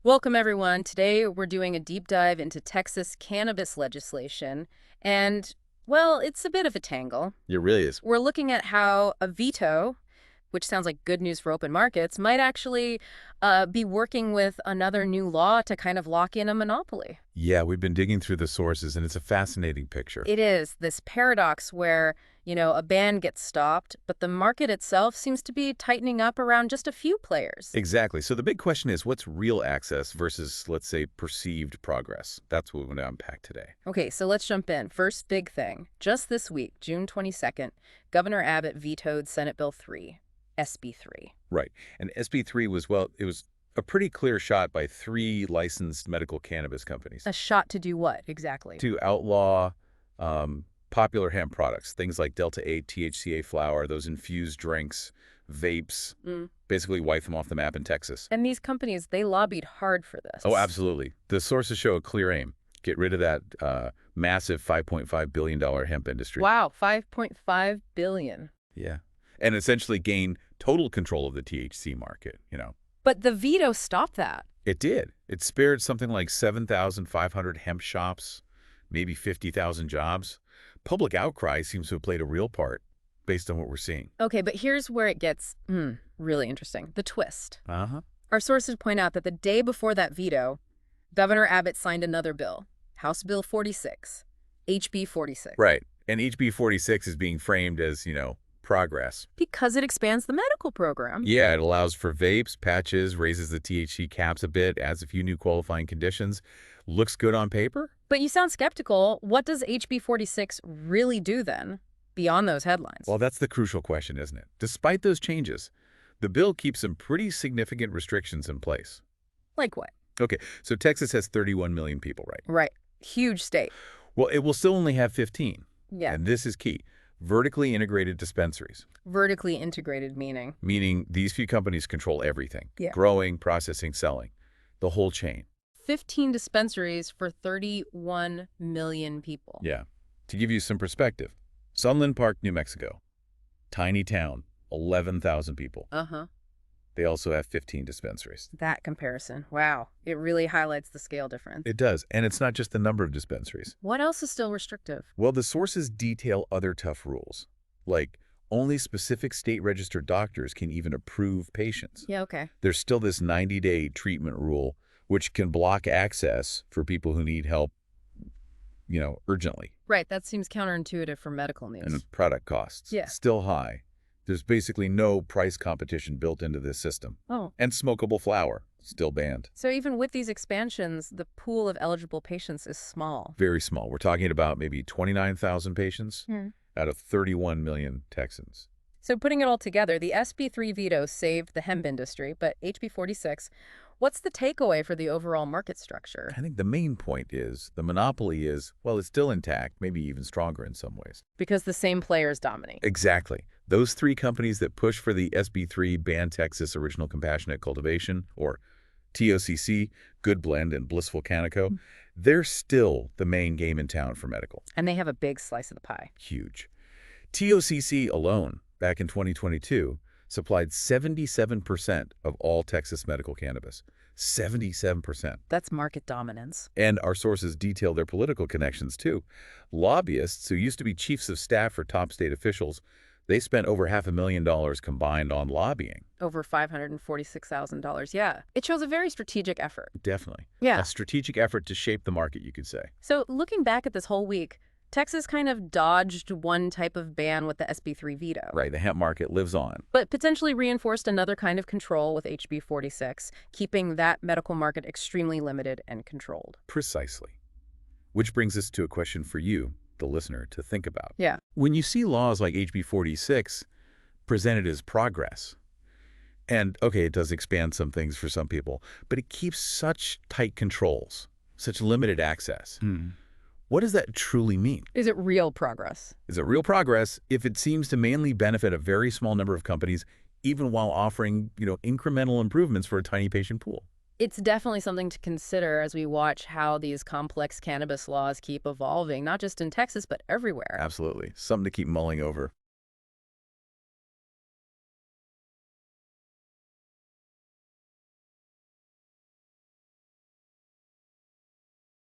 Welcome, everyone. Today, we're doing a deep dive into Texas cannabis legislation. And, well, it's a bit of a tangle. It really is. We're looking at how a veto, which sounds like good news for open markets, might actually be working with another new law to kind of lock in a monopoly. Yeah, we've been digging through the sources, and it's a fascinating picture. It is this paradox where, a ban gets stopped, but the market itself seems to be tightening up around just a few players. Exactly. So the big question is, what's real access versus, let's say, perceived progress? That's what we're going to unpack today. Okay, so let's jump in. First big thing. Just this week, June 22nd, Governor Abbott vetoed Senate Bill 3, SB 3. Right. And SB 3 was, well, it was a pretty clear shot by three licensed medical cannabis companies A shot to do what, exactly? to outlaw popular hemp products, things like Delta-8, thca flower, those infused drinks, vapes, basically wipe them off the map in Texas. And these companies, they lobbied hard for this. Oh, absolutely. The sources show a clear aim. Get rid of that massive $5.5 billion hemp industry. Wow, 5.5 billion. Yeah. And essentially gain total control of the THC market. But the veto stopped that. It did. It spared something like 7,500 hemp shops, maybe 50,000 jobs. Public outcry seems to have played a real part based on what we're seeing. Okay, but here's where it gets really interesting. The twist. Uh-huh. Our sources point out that the day before that veto, Governor Abbott signed another bill, House Bill 46, HB 46. Right. And HB 46 is being framed as, progress. Because it expands the medical program. Yeah, it allows for vapes, patches, raises the THC caps a bit, adds a few new qualifying conditions. Looks good on paper? But you sound skeptical. What does HB 46 really do then, beyond those headlines? Well, that's the crucial question, isn't it? Despite those changes, the bill keeps some pretty significant restrictions in place. Like what? Okay, so Texas has 31 million people, right? Right. Huge state. Well, it will still only have 15. Yeah. And this is key. Vertically integrated dispensaries. Vertically integrated meaning? Meaning these few companies control everything. Yeah. Growing, processing, selling. The whole chain. 15 dispensaries for 31 million people. Yeah. To give you some perspective, Sunland Park, New Mexico. Tiny town, 11,000 people. Uh-huh. They also have 15 dispensaries. That comparison. Wow. It really highlights the scale difference. It does. And it's not just the number of dispensaries. What else is still restrictive? Well, the sources detail other tough rules, like only specific state-registered doctors can even approve patients. Yeah, okay. There's still this 90-day treatment rule, which can block access for people who need help, urgently. Right, that seems counterintuitive for medical news. And product costs. Yeah. Still high. There's basically no price competition built into this system. Oh. And smokable flower, still banned. So even with these expansions, the pool of eligible patients is small. Very small. We're talking about maybe 29,000 patients out of 31 million Texans. So putting it all together, the SB 3 veto saved the hemp industry, but HB 46, what's the takeaway for the overall market structure? I think the main point is the monopoly is, well, it's still intact, maybe even stronger in some ways. Because the same players dominate. Exactly. Those three companies that push for the SB 3 ban Texas Original Compassionate Cultivation, or TOCC, Good Blend, and Blissful Canico, they're still the main game in town for medical. And they have a big slice of the pie. Huge. TOCC alone, back in 2022, supplied 77% of all Texas medical cannabis. 77%. That's market dominance. And our sources detail their political connections, too. Lobbyists, who used to be chiefs of staff for top state officials, they spent over $500,000 combined on lobbying. Over $546,000, yeah. It shows a very strategic effort. Definitely. Yeah. A strategic effort to shape the market, you could say. So looking back at this whole week, Texas kind of dodged one type of ban with the SB 3 veto. Right, the hemp market lives on. But potentially reinforced another kind of control with HB 46, keeping that medical market extremely limited and controlled. Precisely. Which brings us to a question for you, the listener, to think about. Yeah. When you see laws like HB 46 presented as progress, and okay, it does expand some things for some people, but it keeps such tight controls, such limited access. What does that truly mean? Is it real progress? Is it real progress if it seems to mainly benefit a very small number of companies, even while offering, incremental improvements for a tiny patient pool? It's definitely something to consider as we watch how these complex cannabis laws keep evolving, not just in Texas, but everywhere. Absolutely. Something to keep mulling over.